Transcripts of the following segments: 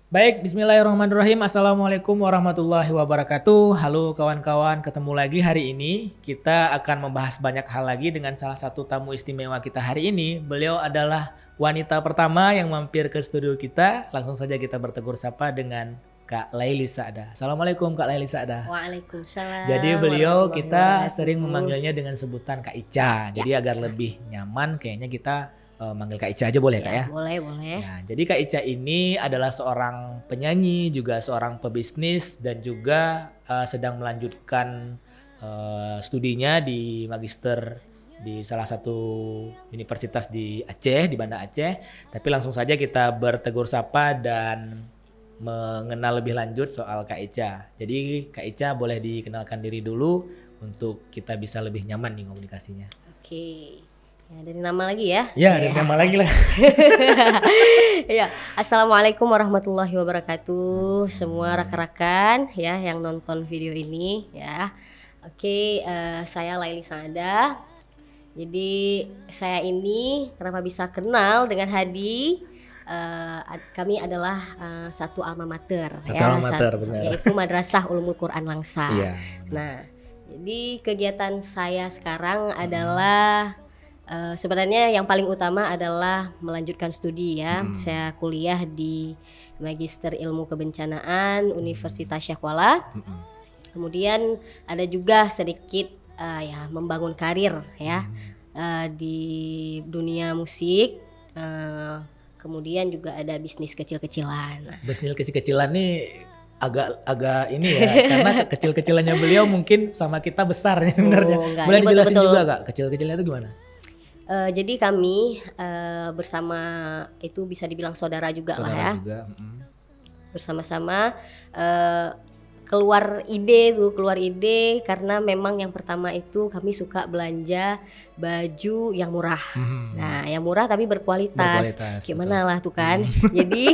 Baik, bismillahirrahmanirrahim. Assalamualaikum warahmatullahi wabarakatuh. Halo kawan-kawan, ketemu lagi hari ini. Kita akan membahas banyak hal lagi dengan salah satu tamu istimewa kita hari ini. Beliau adalah wanita pertama yang mampir ke studio kita. Langsung saja kita bertegur sapa dengan Kak Laili Sa'dah. Assalamualaikum Kak Laili Sa'dah. Jadi Waalaikumsalam beliau warahmatullahi kita wabarakatuh. sering memanggilnya dengan sebutan Kak Ica. Ya, Jadi agar lebih nyaman kayaknya kita manggil Kak Ica aja boleh Kak ya ya? boleh boleh. Ya, jadi Kak Ica ini adalah seorang penyanyi, juga seorang pebisnis dan juga sedang melanjutkan studinya di magister di salah satu universitas di Aceh, di Banda Aceh. Tapi langsung saja kita bertegur sapa dan mengenal lebih lanjut soal Kak Ica. Jadi Kak Ica boleh dikenalkan diri dulu untuk kita bisa lebih nyaman nih komunikasinya. Oke. Ya, dari nama lagi ya. Ya, dari nama lagi lah. Ya, Assalamualaikum warahmatullahi wabarakatuh. Semua rekan-rekan ya yang nonton video ini ya. Oke, saya Laili Sa'dah. Jadi saya ini kenapa bisa kenal dengan Hadi? Kami adalah satu alma mater Satu alma mater, benar. yaitu Madrasah Ulumul Quran Langsa. Iya. Nah, jadi kegiatan saya sekarang adalah sebenarnya yang paling utama adalah melanjutkan studi ya. Saya kuliah di Magister Ilmu Kebencanaan Universitas Syakwala. Kemudian ada juga sedikit ya membangun karir ya di dunia musik. Kemudian juga ada bisnis kecil-kecilan. Bisnis kecil-kecilan nih agak ini ya karena kecil-kecilannya beliau mungkin sama kita besar nih sebenarnya. enggak. Boleh Ini dijelasin betul-betul. juga Kak, kecil-kecilnya itu gimana? Jadi kami bersama itu bisa dibilang saudara juga lah ya. Juga. Bersama-sama keluar ide karena memang yang pertama itu kami suka belanja baju yang murah. Nah, yang murah tapi berkualitas. Gimana lah tuh kan. Jadi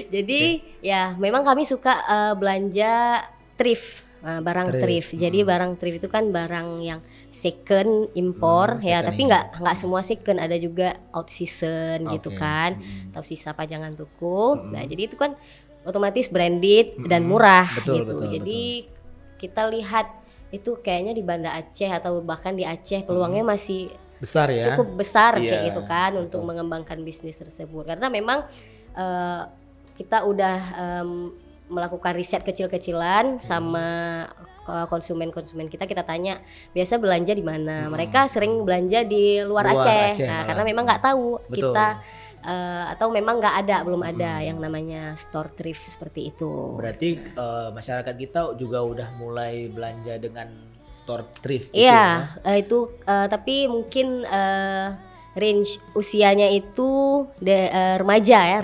jadi ya memang kami suka belanja thrift. Barang thrift. Jadi barang thrift itu kan barang yang second impor ya, tapi nggak semua second, ada juga out season gitu kan. Atau sisa pajangan tuku. Nah, jadi itu kan otomatis branded dan murah gitu. Jadi kita lihat itu kayaknya di Banda Aceh atau bahkan di Aceh peluangnya masih besar ya. Cukup besar kayak itu kan untuk mengembangkan bisnis tersebut. Karena memang kita udah melakukan riset kecil-kecilan sama konsumen-konsumen kita tanya biasa belanja di mana. Mereka sering belanja di luar Aceh. Nah, karena memang nggak tahu kita atau memang belum ada yang namanya store thrift seperti itu. Berarti masyarakat kita juga udah mulai belanja dengan store thrift gitu iya, itu tapi mungkin range usianya itu remaja,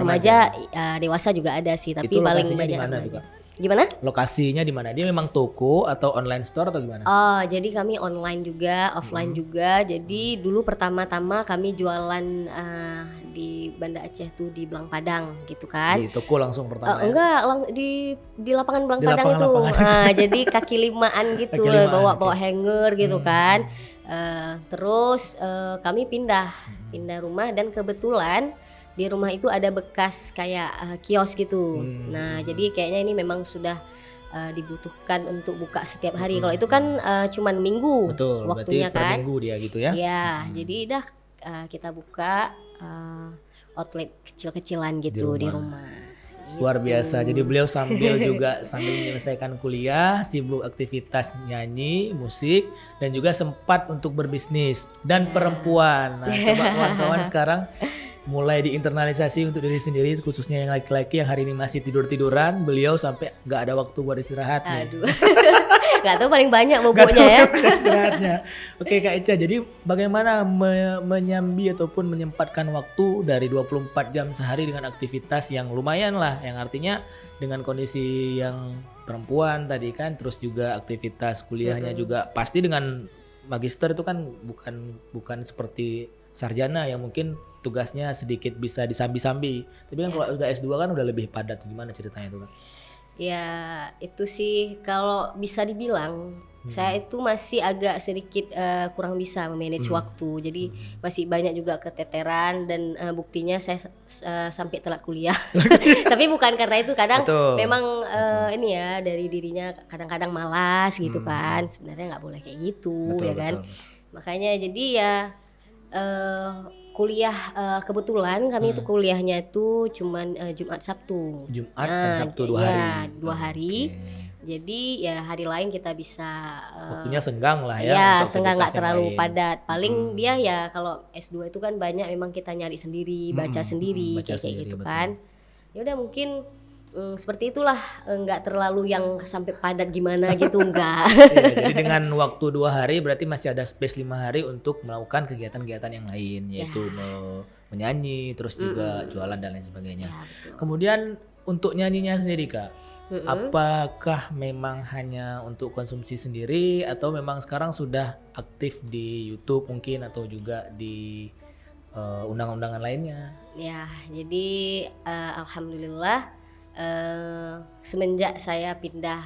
dewasa juga ada sih, tapi itu paling lokasinya banyak di mana tuh, remaja. Kak? Gimana? Lokasinya di mana? Dia memang toko atau online store atau gimana? Oh, jadi kami online juga, offline juga. Jadi dulu pertama-tama kami jualan di Banda Aceh tuh di Belang Padang gitu kan. Di toko langsung pertama ya? Enggak, di lapangan Belang Di Padang itu. lapangan-lapangan Jadi kaki limaan gitu, Kaki limaan, bawa hanger gitu kan. Terus kami pindah rumah dan kebetulan di rumah itu ada bekas kayak kios gitu. Nah, jadi kayaknya ini memang sudah dibutuhkan untuk buka setiap hari. Kalau itu kan cuman minggu. Betul, waktunya berarti per kan. minggu dia gitu ya? Iya, jadi dah kita buka outlet kecil-kecilan gitu di rumah. Luar biasa. Jadi beliau sambil menyelesaikan kuliah, sibuk aktivitas nyanyi, musik, dan juga sempat untuk berbisnis dan perempuan. Nah, coba kawan-kawan sekarang mulai diinternalisasi untuk diri sendiri, khususnya yang laki-laki yang hari ini masih tidur-tiduran, beliau sampai nggak ada waktu buat istirahat nih. Aduh. Gak tahu paling banyak boboknya ya. Istirahatnya. Oke Kak Ica, jadi bagaimana menyambi ataupun menyempatkan waktu dari 24 jam sehari dengan aktivitas yang lumayan lah, yang artinya dengan kondisi yang perempuan tadi kan, terus juga aktivitas kuliahnya juga pasti dengan magister itu kan bukan seperti sarjana yang mungkin tugasnya sedikit bisa disambi-sambi. Tapi kan kalau udah S2 kan udah lebih padat. Gimana ceritanya tuh Kak? Ya itu sih kalau bisa dibilang saya itu masih agak sedikit kurang bisa memanage waktu. Jadi masih banyak juga keteteran dan buktinya saya sampai telat kuliah. Tapi bukan karena itu, kadang Betul. memang ini ya dari dirinya kadang-kadang malas gitu kan. Sebenarnya nggak boleh kayak gitu, Betul, ya kan. betul. Makanya jadi ya kuliah kebetulan kami itu kuliahnya itu cuman Jumat Sabtu. Jumat dan Sabtu 2 hari. Iya, 2 hari. Oke. Jadi ya hari lain kita bisa Waktunya senggang lah ya ya untuk senggang, nggak aktivitas yang terlalu lain. padat. Paling dia ya kalau S2 itu kan banyak memang kita nyari sendiri, baca sendiri, baca kayak sendiri, gitu betul. kan. Ya udah mungkin seperti itulah, nggak terlalu yang sampai padat gimana gitu, enggak. Iya, jadi dengan waktu 2 hari berarti masih ada space 5 hari untuk melakukan kegiatan-kegiatan yang lain, yaitu menyanyi, terus juga jualan dan lain sebagainya. Ya, betul. Kemudian untuk nyanyinya sendiri Kak, apakah memang hanya untuk konsumsi sendiri atau memang sekarang sudah aktif di YouTube mungkin atau juga di undang-undangan lainnya? Ya, jadi alhamdulillah semenjak saya pindah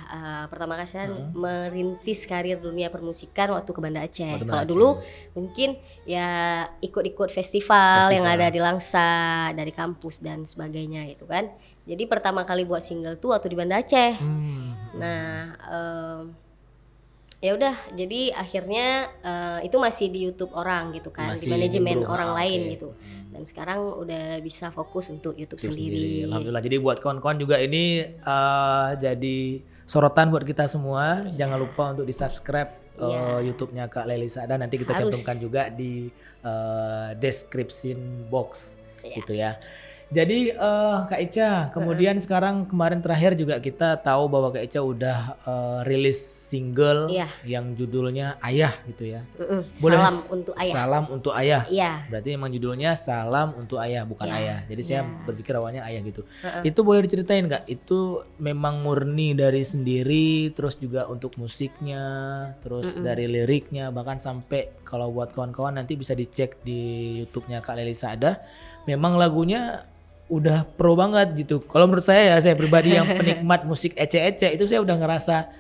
pertama kali saya merintis karir dunia permusikan waktu ke Banda Aceh. Kalau dulu mungkin ya ikut-ikut festival yang ada di Langsa dari kampus dan sebagainya gitu kan. Jadi pertama kali buat single tuh waktu di Banda Aceh. Nah, ya udah, jadi akhirnya itu masih di YouTube orang gitu kan, Masih di manajemen nimbrung, orang lain oke. gitu. Dan sekarang udah bisa fokus untuk YouTube sendiri. Alhamdulillah. Jadi buat kawan-kawan juga ini jadi sorotan buat kita semua. Jangan lupa untuk di-subscribe YouTube-nya Kak Lely Saada. Nanti kita cantumkan juga di description box gitu ya. Jadi Kak Ica, kemudian sekarang kemarin terakhir juga kita tahu bahwa Kak Ica udah rilis single yang judulnya Ayah gitu ya. Salam untuk Ayah. Salam untuk Ayah. Iya. Berarti memang judulnya Salam untuk Ayah, bukan Ayah. Jadi saya berpikir awalnya Ayah gitu. Itu boleh diceritain Kak? Itu memang murni dari sendiri, terus juga untuk musiknya, terus dari liriknya, bahkan sampai kalau buat kawan-kawan nanti bisa dicek di YouTube-nya Kak Lely Saada. Memang lagunya udah pro banget gitu. Kalau menurut saya ya, saya pribadi yang penikmat musik ece-ece itu saya udah ngerasa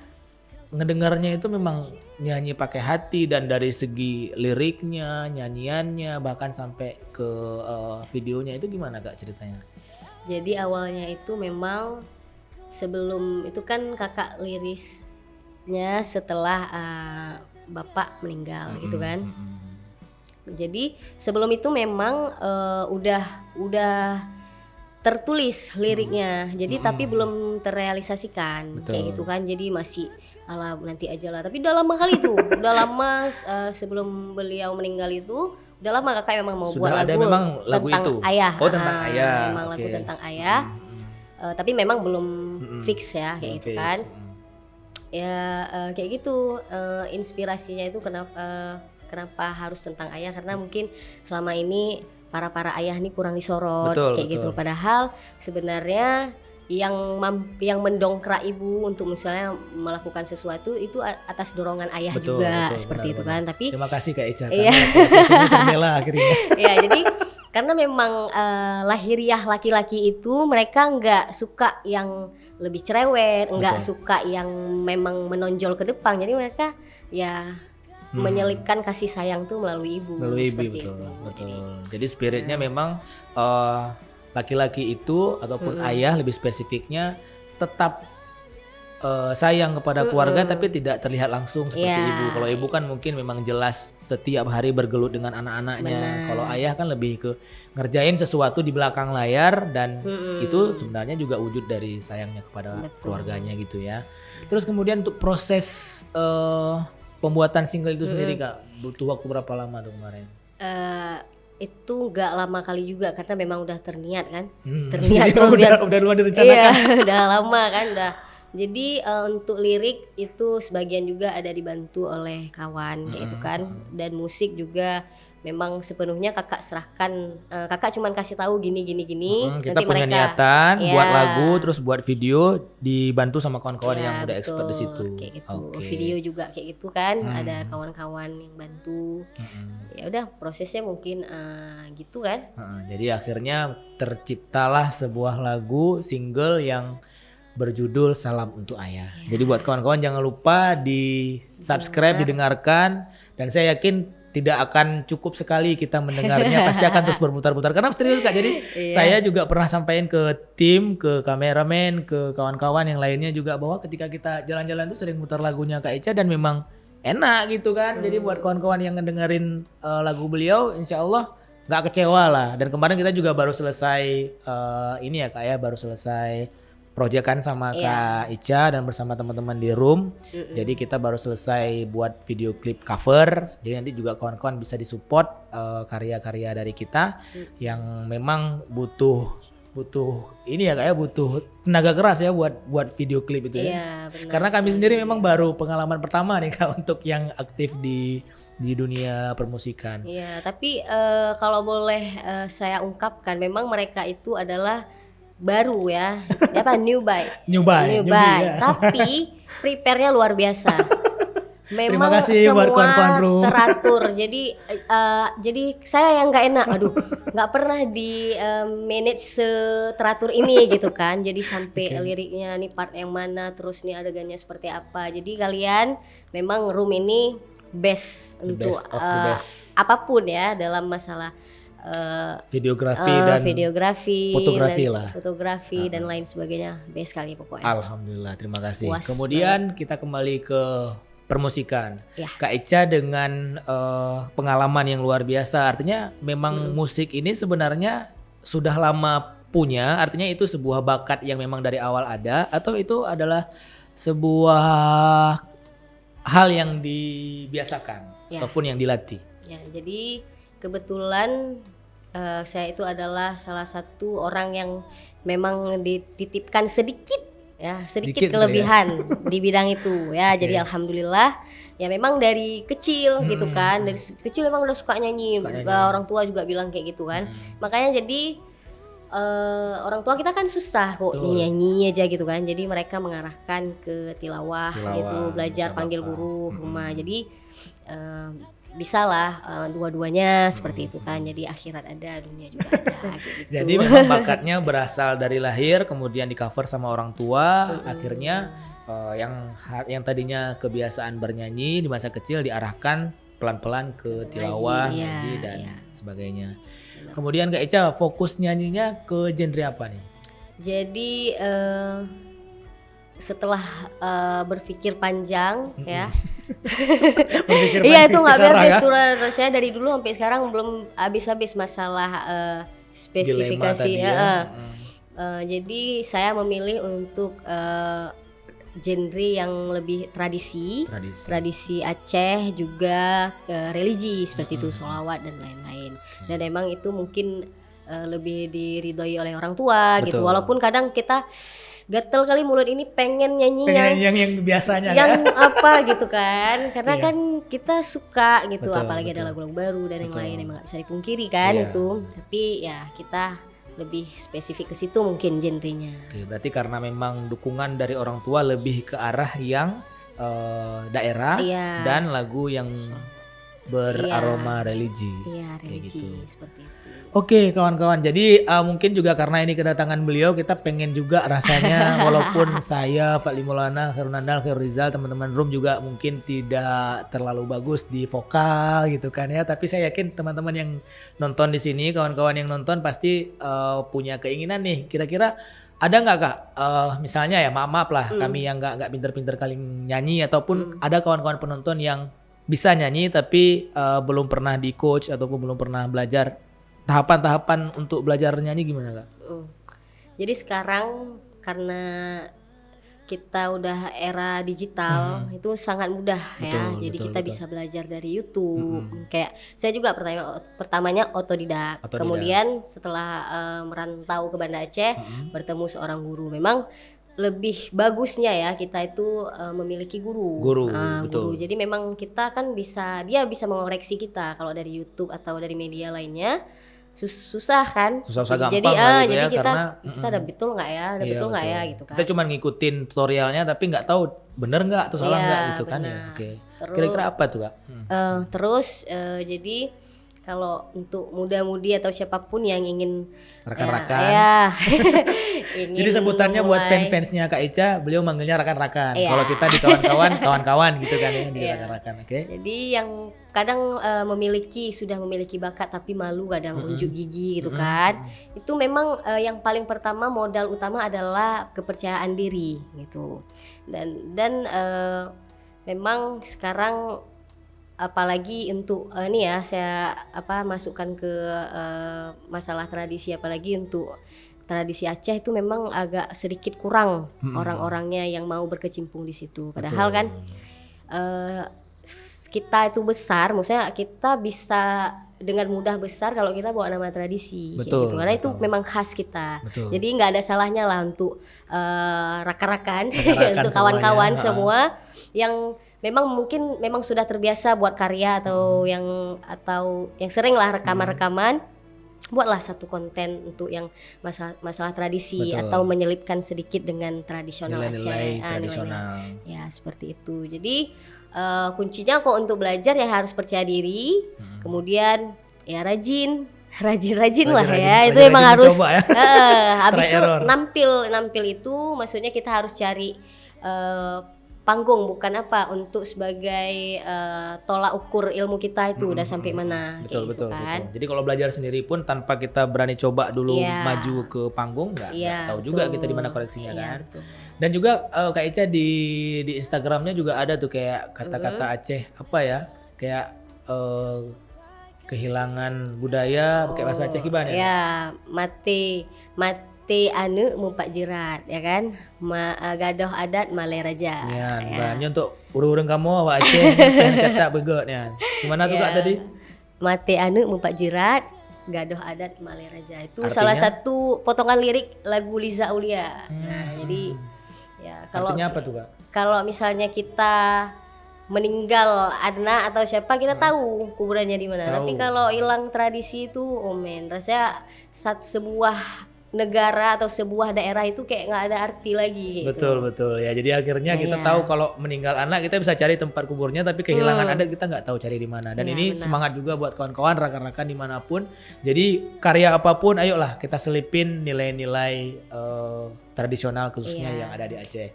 ngedengarnya itu memang nyanyi pakai hati, dan dari segi liriknya, nyanyiannya, bahkan sampai ke videonya itu gimana Kak ceritanya? Jadi awalnya itu memang sebelum itu kan kakak lirisnya setelah bapak meninggal gitu kan. Jadi sebelum itu memang udah tertulis liriknya, jadi tapi belum terrealisasikan. Kayak gitu kan. Jadi masih ala nanti aja lah, tapi udah lama kali tuh. Udah lama sebelum beliau meninggal itu udah lama kakak memang mau Sudah buat ada lagu memang lagu tentang itu? ayah. Oh, tentang ayah. Memang lagu Oke. tentang ayah. Tapi memang belum fix ya, kayak gitu kan. Ya kayak gitu, inspirasinya itu kenapa harus tentang ayah, karena mungkin selama ini para ayah nih kurang disorot. Kayak gitu. Padahal sebenarnya yang mendongkrak ibu untuk misalnya melakukan sesuatu itu atas dorongan ayah juga, seperti itu kan. Tapi terima kasih Kak Ica. Iya. Termela akhirnya. Ya, jadi karena memang lahiriah laki-laki itu mereka nggak suka yang lebih cerewet, nggak suka yang memang menonjol ke depan. Jadi mereka ya menyelipkan kasih sayang tuh melalui ibu. Melalui ibu, seperti betul, itu. betul. Jadi spiritnya memang laki-laki itu ataupun ayah lebih spesifiknya tetap sayang kepada keluarga, tapi tidak terlihat langsung seperti ibu. Kalau ibu kan mungkin memang jelas setiap hari bergelut dengan anak-anaknya. Kalau ayah kan lebih ke ngerjain sesuatu di belakang layar, dan itu sebenarnya juga wujud dari sayangnya kepada keluarganya gitu ya. Terus kemudian untuk proses pembuatan single itu sendiri Kak, butuh waktu berapa lama tuh kemarin? Itu nggak lama kali juga, karena memang udah terniat kan. Terniat tuh udah luar direncanakan. Iya, udah lama kan udah. Jadi untuk lirik itu sebagian juga ada dibantu oleh kawan kayak itu kan, dan musik juga memang sepenuhnya kakak serahkan, kakak cuman kasih tahu gini. Kita Nanti punya mereka niatan buat lagu, terus buat video dibantu sama kawan-kawan yang udah betul, expert di situ. kayak gitu. Video juga kayak gitu kan, ada kawan-kawan yang bantu. Ya udah, prosesnya mungkin gitu kan. Jadi akhirnya terciptalah sebuah lagu single yang berjudul Salam Untuk Ayah. Jadi buat kawan-kawan jangan lupa di subscribe, didengarkan, dan saya yakin tidak akan cukup sekali kita mendengarnya, pasti akan terus berputar-putar karena serius Kak. Jadi saya juga pernah sampaikan ke tim, ke kameramen, ke kawan-kawan yang lainnya juga bahwa ketika kita jalan-jalan tuh sering mutar lagunya Kak Ica dan memang enak gitu kan. Jadi buat kawan-kawan yang ngedengerin lagu beliau, insya Allah nggak kecewa lah. Dan kemarin kita juga baru selesai ini ya Kak ya, baru selesai proyekan sama Kak Ica dan bersama teman-teman di room. Jadi kita baru selesai buat video klip cover. Jadi nanti juga kawan-kawan bisa disupport karya-karya dari kita yang memang butuh ini ya kayak butuh tenaga keras ya buat video klip itu ya. Benar. Karena kami sendiri memang baru pengalaman pertama nih Kak untuk yang aktif di dunia permusikan. Iya, tapi kalau boleh saya ungkapkan, memang mereka itu adalah baru ya, newbie. Ya. Tapi prepare-nya luar biasa. Memang Terima kasih buat semua kawan-kawan room. teratur. Jadi saya yang nggak enak, nggak pernah di manage seteratur ini gitu kan. Jadi sampai liriknya nih part yang mana, terus nih adegannya seperti apa. Jadi kalian memang room ini best untuk apapun ya dalam masalah videografi, fotografi dan lain sebagainya, best sekali pokoknya. Alhamdulillah, terima kasih. Kemudian kita kembali ke permusikan. Kak Ica dengan pengalaman yang luar biasa, artinya memang musik ini sebenarnya sudah lama punya, artinya itu sebuah bakat yang memang dari awal ada, atau itu adalah sebuah hal yang dibiasakan ataupun yang dilatih? Ya, jadi kebetulan saya itu adalah salah satu orang yang memang dititipkan sedikit kelebihan di bidang itu ya. Jadi alhamdulillah ya, memang dari kecil gitu kan, dari kecil memang udah suka nyanyi. Orang tua juga bilang kayak gitu kan. Makanya jadi orang tua kita kan susah kok nyanyi aja gitu kan. Jadi mereka mengarahkan ke tilawah gitu, belajar panggil guru rumah. Jadi bisalah dua-duanya seperti itu kan. Jadi akhirat ada, dunia juga ada gitu. Jadi memang bakatnya berasal dari lahir, kemudian di cover sama orang tua, akhirnya yang tadinya kebiasaan bernyanyi di masa kecil diarahkan pelan-pelan ke tilawah, ngaji dan sebagainya. Kemudian Kak Ica fokus nyanyinya ke genre apa nih? Jadi setelah berpikir panjang ya. Iya, itu nggak beres. Saya dari dulu sampai sekarang belum habis-habis masalah spesifikasi. Jadi saya memilih untuk genre yang lebih tradisi Aceh, juga religi seperti itu, sholawat dan lain-lain. Dan emang itu mungkin lebih diridhoi oleh orang tua. Betul. Gitu. Walaupun kadang kita gatel kali mulut ini pengen nyanyi yang biasanya yang apa gitu kan, karena kan kita suka gitu. Apalagi ada lagu-lagu baru dan yang lain, emang gak bisa dipungkiri kan itu. Tapi ya kita lebih spesifik ke situ mungkin genrenya. Berarti karena memang dukungan dari orang tua lebih ke arah yang daerah dan lagu yang beraroma religi. Iya, religi gitu. Seperti itu. Oke kawan-kawan, jadi mungkin juga karena ini kedatangan beliau, kita pengen juga rasanya walaupun saya, Fadli Maulana, Khairul Nandal, Khairul Rizal, teman-teman room juga mungkin tidak terlalu bagus di vokal gitu kan ya. Tapi saya yakin teman-teman yang nonton di sini, kawan-kawan yang nonton pasti punya keinginan nih. Kira-kira ada nggak Kak, misalnya ya maaf lah kami yang nggak pinter-pinter kali nyanyi, ataupun ada kawan-kawan penonton yang bisa nyanyi tapi belum pernah di coach ataupun belum pernah belajar. Tahapan-tahapan untuk belajar nyanyi gimana Kak? Jadi sekarang karena kita udah era digital, itu sangat mudah ya. Jadi kita bisa belajar dari YouTube. Kayak saya juga pertamanya otodidak. Kemudian setelah merantau ke Banda Aceh, bertemu seorang guru. Memang lebih bagusnya ya kita itu memiliki guru. Jadi memang kita kan dia bisa mengoreksi kita. Kalau dari YouTube atau dari media lainnya susah kan, gampang jadi gitu jadi ya, kita ada betul nggak ya, betul nggak ya gitu kan. Kita cuma ngikutin tutorialnya tapi nggak tahu bener nggak atau salah nggak gitu kan ya. Kira-kira apa tuh Kak? Terus jadi kalau untuk muda-mudi atau siapapun yang ingin rekan-rakan. Ingin jadi sebutannya buat fans-fansnya Kak Echa, beliau manggilnya rakan-rakan. Kalau kita di kawan-kawan, kawan-kawan gitu kan ya, di rakan-rakan. Oke. Jadi yang kadang sudah memiliki bakat tapi malu kadang unjuk gigi gitu kan. Itu memang yang paling pertama modal utama adalah kepercayaan diri gitu. Dan memang sekarang apalagi untuk ini ya saya masukkan ke masalah tradisi, apalagi untuk tradisi Aceh itu memang agak sedikit kurang orang-orangnya yang mau berkecimpung di situ. Padahal kan kita itu besar, maksudnya kita bisa dengan mudah besar kalau kita bawa nama tradisi, gitu. Karena itu memang khas kita. Jadi nggak ada salahnya lah untuk rakan-rakan, untuk kawan-kawan semua yang memang sudah terbiasa buat karya atau yang sering lah rekaman-rekaman, buatlah satu konten untuk yang masalah tradisi atau menyelipkan sedikit dengan tradisional nilai-nilai tradisional. Ya seperti itu. Jadi kuncinya kok untuk belajar ya harus percaya diri, kemudian ya rajin lah ya. Itu emang harus habis itu nampil itu maksudnya kita harus cari panggung, bukan untuk sebagai tolak ukur ilmu kita itu udah sampai mana. Betul. Jadi kalau belajar sendiri pun tanpa kita berani coba dulu maju ke panggung nggak tahu juga kita di mana koreksinya kan. Betul. Dan juga Kak Echa di Instagramnya juga ada tuh kayak kata-kata Aceh kayak kehilangan budaya pakai bahasa Aceh gimana ya? Ya, mati anu mumpak jirat ya kan, gadoh adat malai raja. Ya, banyak untuk urung-urung kamu awak Aceh yang cetak begotnya. Gimana tuh Kak tadi? Mati anu mumpak jirat, gadoh adat malai raja. Itu artinya? Salah satu potongan lirik lagu Liza Aulia. Nah, jadi ya artinya apa tuh Kak? Kalau misalnya kita meninggal anak atau siapa kita tahu kuburannya di mana. Tapi kalau hilang tradisi itu, rasanya sebuah negara atau sebuah daerah itu kayak nggak ada arti lagi. Betul ya. Jadi akhirnya kita tahu kalau meninggal anak kita bisa cari tempat kuburnya, tapi kehilangan adat kita nggak tahu cari di mana. Dan ini semangat juga buat kawan-kawan rakan-rakan dimanapun. Jadi karya apapun, ayolah kita selipin nilai-nilai tradisional khususnya yang ada di Aceh.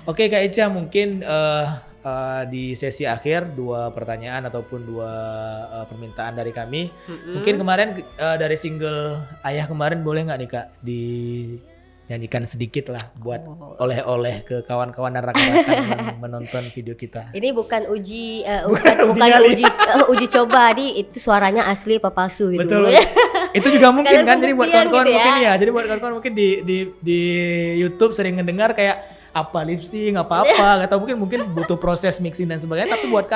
Oke Kak Echa, mungkin di sesi akhir 2 pertanyaan ataupun 2 permintaan dari kami. Mungkin kemarin dari single Ayah kemarin boleh nggak nih Kak dinyanyikan sedikit lah buat oleh-oleh ke kawan-kawan dan rakan-rakan yang menonton video kita. Ini bukan uji coba, itu suaranya asli apa palsu gitu. Betul. Itu juga mungkin kan, jadi buat kawan-kawan gitu mungkin jadi buat kawan-kawan mungkin di YouTube sering ngedengar kayak apa lip sync apa atau mungkin butuh proses mixing dan sebagainya, tapi buat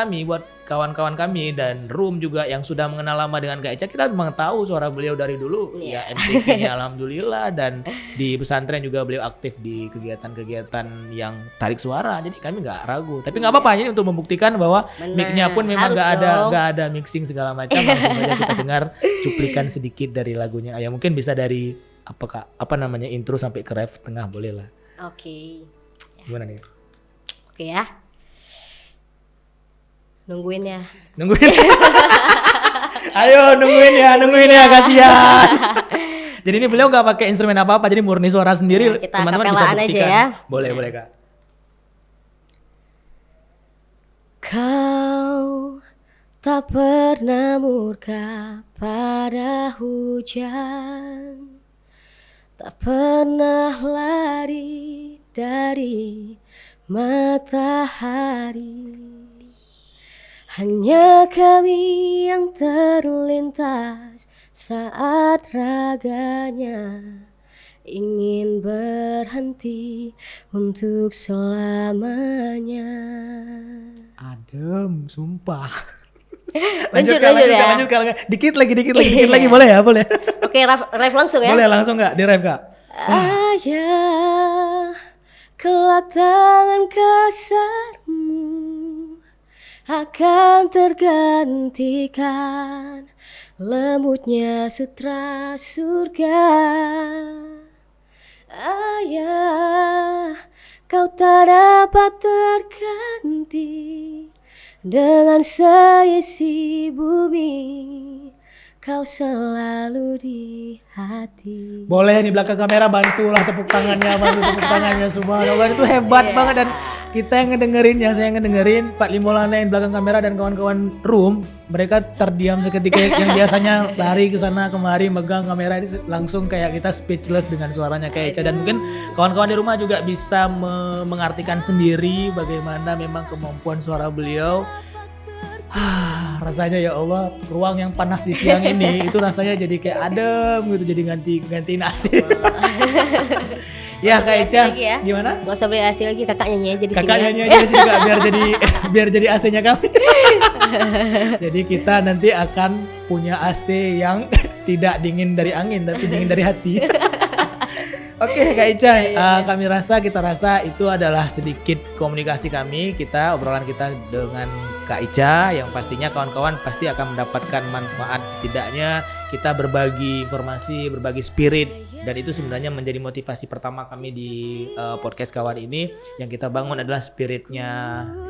kawan-kawan kami dan Room juga yang sudah mengenal lama dengan Kak Echa, kita memang tahu suara beliau dari dulu ya MTQ-nya alhamdulillah, dan di pesantren juga beliau aktif di kegiatan-kegiatan yang tarik suara, jadi kami nggak ragu, tapi nggak apa-apa ini untuk membuktikan bahwa mic-nya pun memang nggak ada mixing segala macam. Langsung saja kita dengar cuplikan sedikit dari lagunya. Ya mungkin bisa dari apa namanya intro sampai ke ref tengah boleh lah. Oke. Gimana nih? Oke ya. Nungguin ya. Ayo nungguin ya kasihan. Jadi ini beliau nggak pakai instrumen apa-apa, jadi murni suara sendiri. Kita teman-teman bisa buktikan aja ya. Boleh Kak. Kau tak pernah murka pada hujan, tak pernah lari dari matahari. Hanya kami yang terlintas saat raganya ingin berhenti untuk selamanya. Adem, sumpah. Lanjut ya. Dikit lagi boleh ya, boleh. Oke, ref langsung ya. Boleh langsung Kak, di ref Kak. Ayah, kelak tangan kasarmu akan tergantikan lembutnya sutra surga. Ayah, kau tak dapat terganti dengan seisi bumi kau selalu di hati. Boleh di belakang kamera bantulah tepuk tangannya semua. Allah itu hebat banget, dan kita yang ngedengerin, saya ngedengerin, Pak Limolana yang belakang kamera dan kawan-kawan room, mereka terdiam seketika yang biasanya lari ke sana kemari megang kamera, ini langsung kayak kita speechless dengan suaranya kayak Echa. Dan mungkin kawan-kawan di rumah juga bisa mengartikan sendiri bagaimana memang kemampuan suara beliau. Rasanya ya Allah, ruang yang panas di siang ini itu rasanya jadi kayak adem gitu, jadi gantiin AC. Ya Kak Echa, ya? gimana? Gak usah beli AC lagi, kakak nyanyi aja di sini. Kakak nyanyi aja di sini Kak, biar jadi AC-nya kami. Jadi kita nanti akan punya AC yang tidak dingin dari angin tapi dingin dari hati. Oke Kak Echa, kita rasa itu adalah sedikit komunikasi obrolan kita dengan Kak Echa, yang pastinya kawan-kawan pasti akan mendapatkan manfaat. Setidaknya kita berbagi informasi, berbagi spirit, dan itu sebenarnya menjadi motivasi pertama kami di podcast kawan ini. Yang kita bangun adalah spiritnya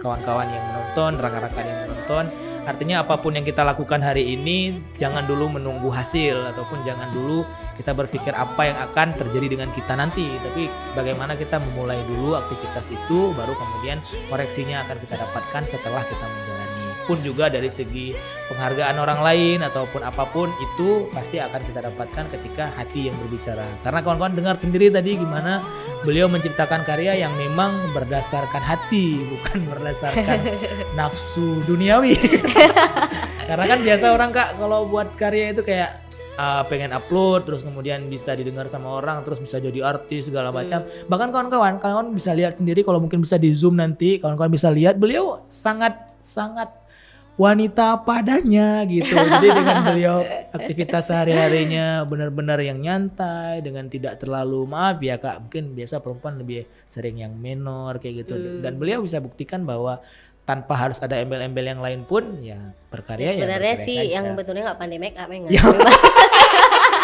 kawan-kawan yang menonton, rekan-rekan yang menonton. Artinya apapun yang kita lakukan hari ini, jangan dulu menunggu hasil, ataupun jangan dulu kita berpikir apa yang akan terjadi dengan kita nanti, tapi bagaimana kita memulai dulu aktivitas itu, baru kemudian koreksinya akan kita dapatkan setelah kita menjalani. Pun juga dari segi penghargaan orang lain ataupun apapun itu pasti akan kita dapatkan ketika hati yang berbicara. Karena kawan-kawan dengar sendiri tadi gimana beliau menciptakan karya yang memang berdasarkan hati, bukan berdasarkan nafsu duniawi. Karena kan biasa orang Kak kalau buat karya itu kayak pengen upload terus kemudian bisa didengar sama orang, terus bisa jadi artis segala macam. Bahkan kawan-kawan bisa lihat sendiri, kalau mungkin bisa di zoom nanti kawan-kawan bisa lihat beliau sangat wanita padanya gitu. Jadi dengan beliau aktivitas sehari-harinya benar-benar yang nyantai, dengan tidak terlalu, maaf ya Kak, mungkin biasa perempuan lebih sering yang menor kayak gitu. Dan beliau bisa buktikan bahwa tanpa harus ada embel-embel yang lain pun ya berkarya. Ya sebenarnya berkarya sih saja. yang betulnya nggak pandai make up Ya.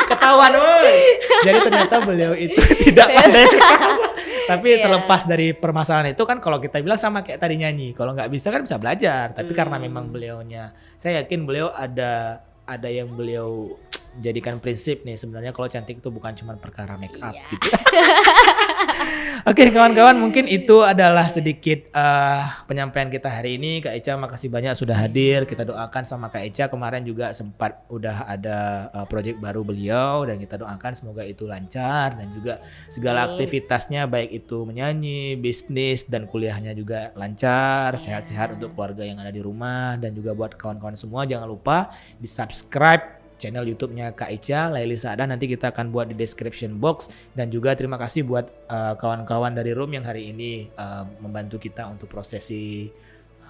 Ketahuan woy. Jadi ternyata beliau itu tidak pandai make up. Tapi terlepas dari permasalahan itu kan, kalau kita bilang sama kayak tadi nyanyi, kalau nggak bisa kan bisa belajar. Tapi karena memang beliaunya, saya yakin beliau ada yang beliau jadikan prinsip nih, sebenarnya kalau cantik itu bukan cuma perkara make up gitu. Oke kawan-kawan, mungkin itu adalah sedikit penyampaian kita hari ini. Kak Echa makasih banyak sudah hadir. Kita doakan sama Kak Echa, kemarin juga sempat udah ada project baru beliau, dan kita doakan semoga itu lancar, dan juga segala aktivitasnya baik itu menyanyi, bisnis, dan kuliahnya juga lancar, sehat-sehat untuk keluarga yang ada di rumah. Dan juga buat kawan-kawan semua jangan lupa di subscribe channel YouTube-nya Kak Echa, Laili Saadah, nanti kita akan buat di description box. Dan juga terima kasih buat kawan-kawan dari Room yang hari ini membantu kita untuk prosesi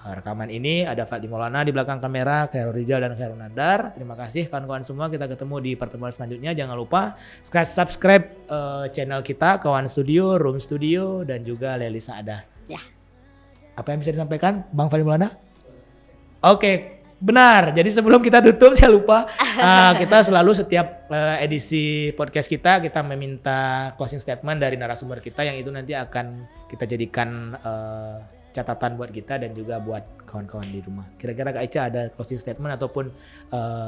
rekaman ini. Ada Fadli Maulana di belakang kamera, Khairul Rijal dan Khairul Nandar. Terima kasih kawan-kawan semua, kita ketemu di pertemuan selanjutnya. Jangan lupa subscribe channel kita, Kawan Studio, Room Studio, dan juga Laili Saadah. Ya. Apa yang bisa disampaikan Bang Fadli Maulana? Oke. Benar, jadi sebelum kita tutup saya lupa, kita selalu setiap edisi podcast kita meminta closing statement dari narasumber kita, yang itu nanti akan kita jadikan catatan buat kita dan juga buat kawan-kawan di rumah. Kira-kira Kak Echa ada closing statement ataupun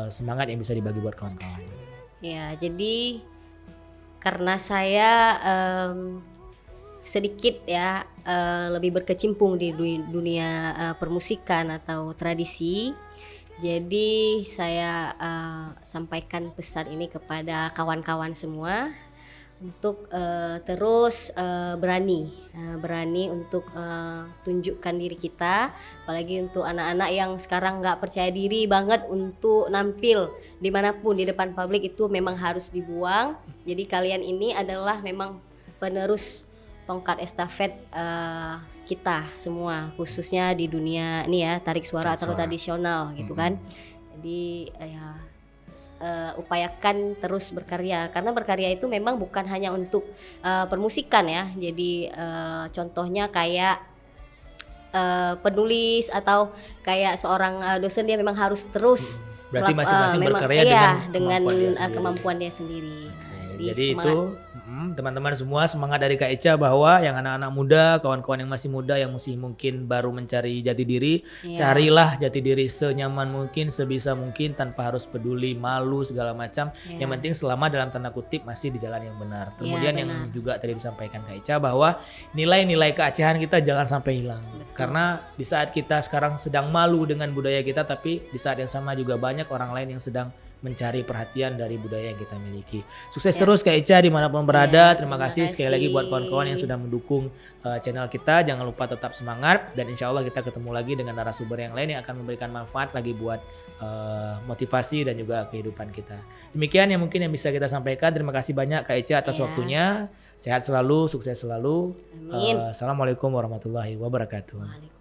semangat yang bisa dibagi buat kawan-kawan? Ya, jadi karena saya sedikit ya lebih berkecimpung di dunia permusikan atau tradisi. Jadi saya sampaikan pesan ini kepada kawan-kawan semua untuk terus berani untuk tunjukkan diri kita, apalagi untuk anak-anak yang sekarang nggak percaya diri banget untuk nampil dimanapun di depan publik, itu memang harus dibuang. Jadi kalian ini adalah memang penerus tongkat estafet kita semua, khususnya di dunia ini ya, tarik suara atau tradisional gitu kan. Jadi ya upayakan terus berkarya, karena berkarya itu memang bukan hanya untuk permusikan ya. Jadi contohnya kayak penulis atau kayak seorang dosen, dia memang harus terus berarti masing-masing berkarya dengan kemampuan dia sendiri. Jadi semangat. itu teman-teman semua semangat dari Kak Echa bahwa yang anak-anak muda, kawan-kawan yang masih muda yang masih mungkin baru mencari jati diri, Iya. carilah jati diri senyaman mungkin, sebisa mungkin tanpa harus peduli, malu segala macam. Iya. Yang penting selama dalam tanda kutip masih di jalan yang benar. Iya, Kemudian yang benar. juga tadi disampaikan Kak Echa bahwa nilai-nilai keacehan kita jangan sampai hilang. Betul. Karena di saat kita sekarang sedang malu dengan budaya kita, tapi di saat yang sama juga banyak orang lain yang sedang mencari perhatian dari budaya yang kita miliki. Sukses terus Kak Echa dimanapun berada. Terima kasih sekali lagi buat kawan-kawan yang sudah mendukung channel kita. Jangan lupa tetap semangat dan insya Allah kita ketemu lagi dengan narasumber yang lain yang akan memberikan manfaat lagi buat motivasi dan juga kehidupan kita. Demikian yang mungkin yang bisa kita sampaikan. Terima kasih banyak Kak Echa atas waktunya. Sehat selalu, sukses selalu. Amin. Assalamualaikum warahmatullahi wabarakatuh.